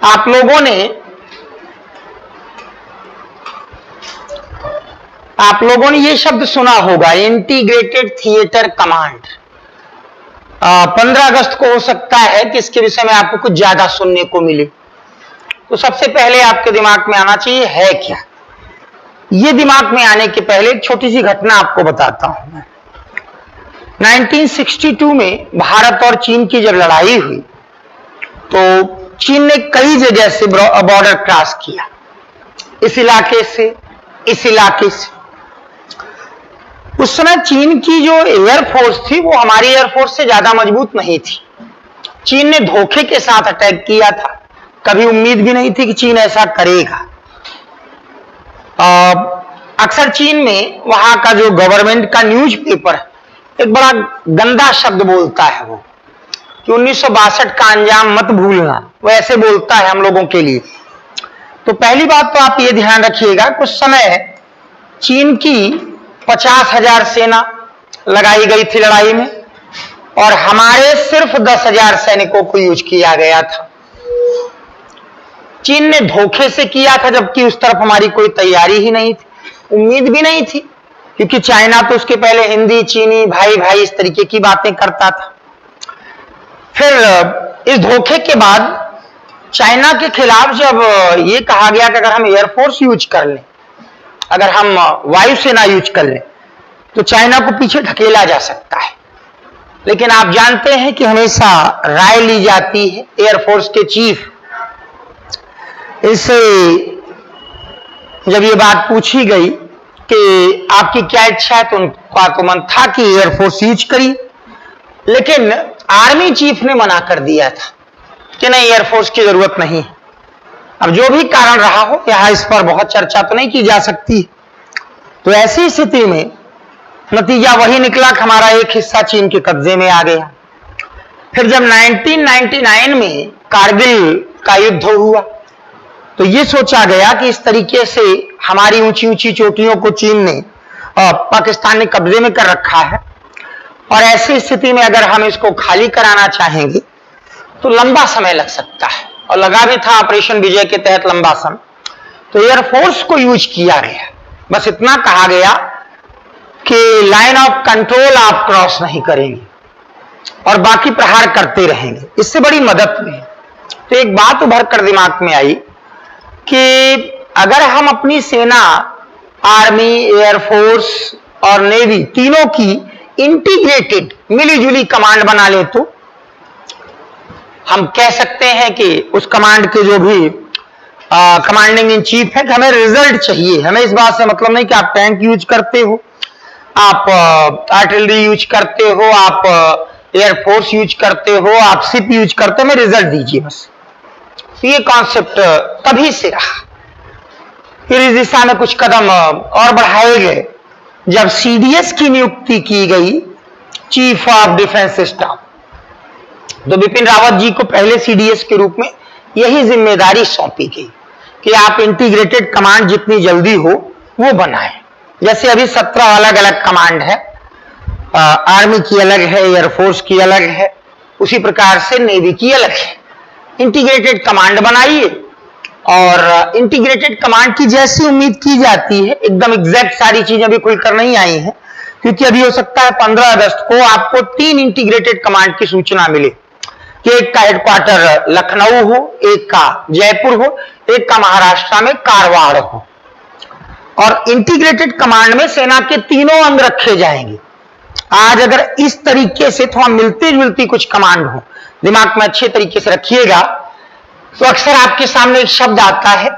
आप लोगों ने ये शब्द सुना होगा, इंटीग्रेटेड थिएटर कमांड। 15 अगस्त को हो सकता है कि इसके विषय में आपको कुछ ज्यादा सुनने को मिले। तो सबसे पहले आपके दिमाग में आना चाहिए है क्या। ये दिमाग में आने के पहले एक छोटी सी घटना आपको बताता हूं मैं। 1962 में भारत और चीन की जब लड़ाई हुई तो चीन ने कई जगह से बॉर्डर क्रॉस किया, इस इलाके से, इस इलाके से। उस समय चीन की जो एयरफोर्स थी वो हमारी एयरफोर्स से ज्यादा मजबूत नहीं थी। चीन ने धोखे के साथ अटैक किया था, कभी उम्मीद भी नहीं थी कि चीन ऐसा करेगा। अक्सर चीन में वहां का जो गवर्नमेंट का न्यूज़पेपर एक बड़ा गंदा शब्द बोलता है वो, कि 1962 का अंजाम मत भूलना, वो ऐसे बोलता है हम लोगों के लिए। तो पहली बात तो आप ये ध्यान रखिएगा, कुछ समय चीन की 50,000 सेना लगाई गई थी लड़ाई में और हमारे सिर्फ 10,000 सैनिकों को यूज किया गया था। चीन ने धोखे से किया था, जबकि उस तरफ हमारी कोई तैयारी ही नहीं थी, उम्मीद भी नहीं थी, क्योंकि चाइना तो उसके पहले हिंदी चीनी भाई भाई इस तरीके की बातें करता था। फिर इस धोखे के बाद चाइना के खिलाफ जब ये कहा गया कि अगर हम एयरफोर्स यूज कर लें, अगर हम वायुसेना यूज कर लें तो चाइना को पीछे ढकेला जा सकता है। लेकिन आप जानते हैं कि हमेशा राय ली जाती है एयरफोर्स के चीफ। इससे जब ये बात पूछी गई कि आपकी क्या इच्छा है, तो उनका तो मन था कि एयरफोर्स यूज करिए, लेकिन आर्मी चीफ ने मना कर दिया था कि नहीं, एयरफोर्स की जरूरत नहीं है। अब जो भी कारण रहा हो, यहां इस पर बहुत चर्चा तो नहीं की जा सकती। तो ऐसी स्थिति में नतीजा वही निकला कि हमारा एक हिस्सा चीन के कब्जे में आ गया। फिर जब 1999 में कारगिल का युद्ध हुआ तो ये सोचा गया कि इस तरीके से हमारी ऊंची ऊंची चोटियों को चीन ने पाकिस्तान ने कब्जे में कर रखा है, और ऐसी स्थिति में अगर हम इसको खाली कराना चाहेंगे तो लंबा समय लग सकता है, और लगा भी था ऑपरेशन विजय के तहत लंबा समय। तो एयरफोर्स को यूज किया गया, बस इतना कहा गया कि लाइन ऑफ कंट्रोल आप क्रॉस नहीं करेंगे और बाकी प्रहार करते रहेंगे। इससे बड़ी मदद हुई। तो एक बात उभर कर दिमाग में आई कि अगर हम अपनी सेना, आर्मी, एयरफोर्स और नेवी तीनों की इंटीग्रेटेड मिलीजुली कमांड बना ले तो हम कह सकते हैं कि उस कमांड के जो भी कमांडिंग इन चीफ है कि हमें रिजल्ट चाहिए। हमें इस बात से मतलब नहीं कि आप टैंक यूज करते हो, आप आर्टिलरी यूज करते हो, आप एयरफोर्स यूज करते हो, आप शिप यूज करते हो, हमें रिजल्ट दीजिए बस। ये कॉन्सेप्ट तभी से रहा। फिर इस दिशा में कुछ कदम और बढ़ाए गए जब सीडीएस की नियुक्ति की गई चीफ ऑफ डिफेंस स्टाफ। तो बिपिन रावत जी को पहले सीडीएस के रूप में यही जिम्मेदारी सौंपी गई कि आप इंटीग्रेटेड कमांड जितनी जल्दी हो वो बनाएं। जैसे अभी 17 अलग अलग कमांड है, आर्मी की अलग है, एयरफोर्स की अलग है, उसी प्रकार से नेवी की अलग है। इंटीग्रेटेड कमांड बनाइए, और इंटीग्रेटेड कमांड की जैसी उम्मीद की जाती है, एकदम एग्जैक्ट सारी चीजें अभी खुलकर नहीं आई हैं, क्योंकि अभी हो सकता है 15 अगस्त को आपको 3 इंटीग्रेटेड कमांड की सूचना मिले कि एक का हेडक्वार्टर लखनऊ हो, एक का जयपुर हो, एक का महाराष्ट्र में कारवाड़ हो। और इंटीग्रेटेड कमांड में सेना के तीनों अंग रखे जाएंगे। आज अगर इस तरीके से थोड़ा मिलती जुलती कुछ कमांड हो, दिमाग में अच्छे तरीके से रखिएगा, तो अक्सर आपके सामने एक शब्द आता है,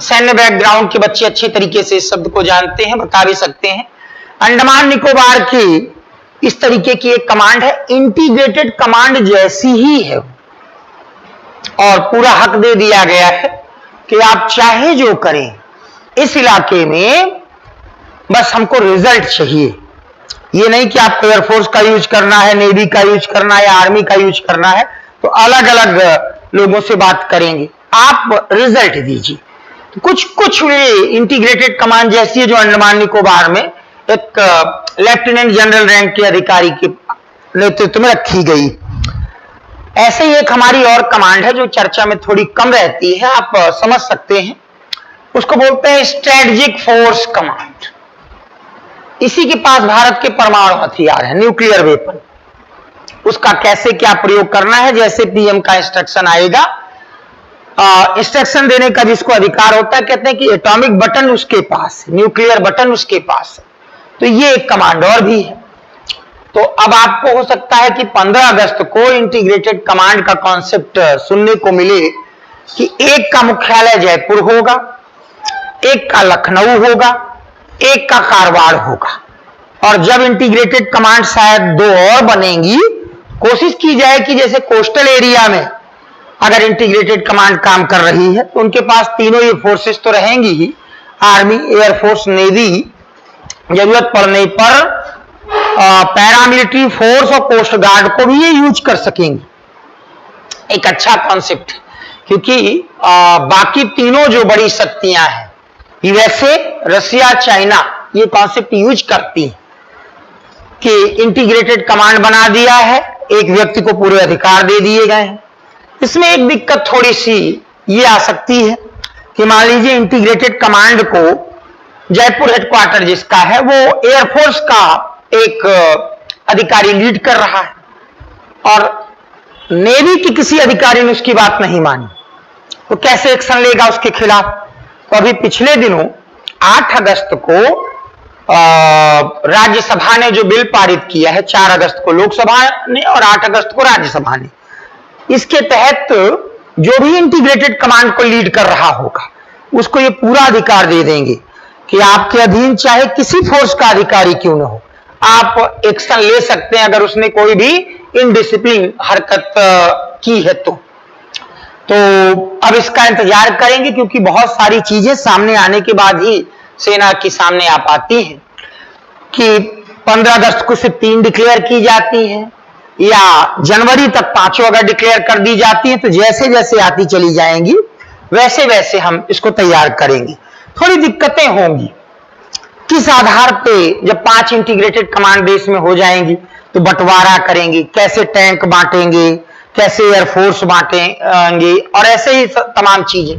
सैन्य बैकग्राउंड के बच्चे अच्छे तरीके से इस शब्द को जानते हैं, बता भी सकते हैं। अंडमान निकोबार की इस तरीके की एक कमांड है, इंटीग्रेटेड कमांड जैसी ही है, और पूरा हक दे दिया गया है कि आप चाहे जो करें इस इलाके में, बस हमको रिजल्ट चाहिए। ये नहीं कि आपको एयरफोर्स का यूज करना है, नेवी का यूज करना है, आर्मी का यूज करना है, तो अलग अलग लोगों से बात करेंगे, आप रिजल्ट दीजिए। कुछ कुछ इंटीग्रेटेड कमांड जैसी है जो अंडमान निकोबार में एक लेफ्टिनेंट जनरल रैंक के अधिकारी के नेतृत्व में रखी गई। ऐसे ही एक हमारी और कमांड है जो चर्चा में थोड़ी कम रहती है, आप समझ सकते हैं, उसको बोलते हैं स्ट्रेटेजिक फोर्स कमांड। इसी के पास भारत के परमाणु हथियार है, न्यूक्लियर वेपन। उसका कैसे क्या प्रयोग करना है, जैसे पीएम का इंस्ट्रक्शन आएगा, इंस्ट्रक्शन देने का जिसको अधिकार होता है, कहते हैं कि एटॉमिक बटन उसके पास है, न्यूक्लियर बटन उसके पास है। तो ये एक कमांड और भी है। तो अब आपको हो सकता है कि 15 अगस्त को इंटीग्रेटेड कमांड का कॉन्सेप्ट सुनने को मिले कि एक का मुख्यालय जयपुर होगा, एक का लखनऊ होगा, एक का कारवार होगा। और जब इंटीग्रेटेड कमांड शायद 2 और बनेंगी, कोशिश की जाए कि जैसे कोस्टल एरिया में अगर इंटीग्रेटेड कमांड काम कर रही है तो उनके पास तीनों ये फोर्सेस तो रहेंगी ही, आर्मी, एयरफोर्स, नेवी, जरूरत पड़ने पर पैरामिलिट्री फोर्स और कोस्ट गार्ड को भी ये यूज कर सकेंगे। एक अच्छा कॉन्सेप्ट है, क्योंकि बाकी तीनों जो बड़ी शक्तियां हैं, यूएसए, रशिया, चाइना, ये कॉन्सेप्ट यूज करती हैं कि इंटीग्रेटेड कमांड बना दिया है, एक व्यक्ति को पूरे अधिकार दे दिए गए हैं। इसमें एक दिक्कत थोड़ी सी ये आ सकती है कि मान लीजिए इंटीग्रेटेड कमांड को जयपुर हेडक्वार्टर जिसका है वो एयरफोर्स का एक अधिकारी लीड कर रहा है और नेवी के किसी अधिकारी ने उसकी बात नहीं मानी, तो कैसे एक्शन लेगा उसके खिलाफ। तो अभी पिछले दिनों 8 अगस्त को राज्यसभा ने जो बिल पारित किया है, 4 अगस्त को लोकसभा ने और 8 अगस्त को राज्यसभा ने, इसके तहत जो भी इंटीग्रेटेड कमांड को लीड कर रहा होगा उसको ये पूरा अधिकार दे देंगे कि आपके अधीन चाहे किसी फोर्स का अधिकारी क्यों न हो, आप एक्शन ले सकते हैं अगर उसने कोई भी इनडिसिप्लिन हरकत की है तो अब इसका इंतजार करेंगे, क्योंकि बहुत सारी चीजें सामने आने के बाद ही सेना के सामने आ पाती हैं कि 15 अगस्त को सिर्फ 3 डिक्लेयर की जाती हैं या जनवरी तक 5 अगर डिक्लेयर कर दी जाती हैं, तो जैसे जैसे आती चली जाएंगी वैसे वैसे हम इसको तैयार करेंगे। थोड़ी दिक्कतें होंगी, किस आधार पे जब 5 इंटीग्रेटेड कमांड देश में हो जाएंगी तो बंटवारा करेंगे, कैसे टैंक बांटेंगे, कैसे एयरफोर्स बांटेंगे और ऐसे ही तमाम चीजें।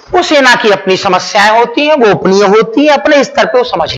वो सेना की अपनी समस्याएं होती हैं, वो गोपनीय होती है, अपने स्तर पे वो समझ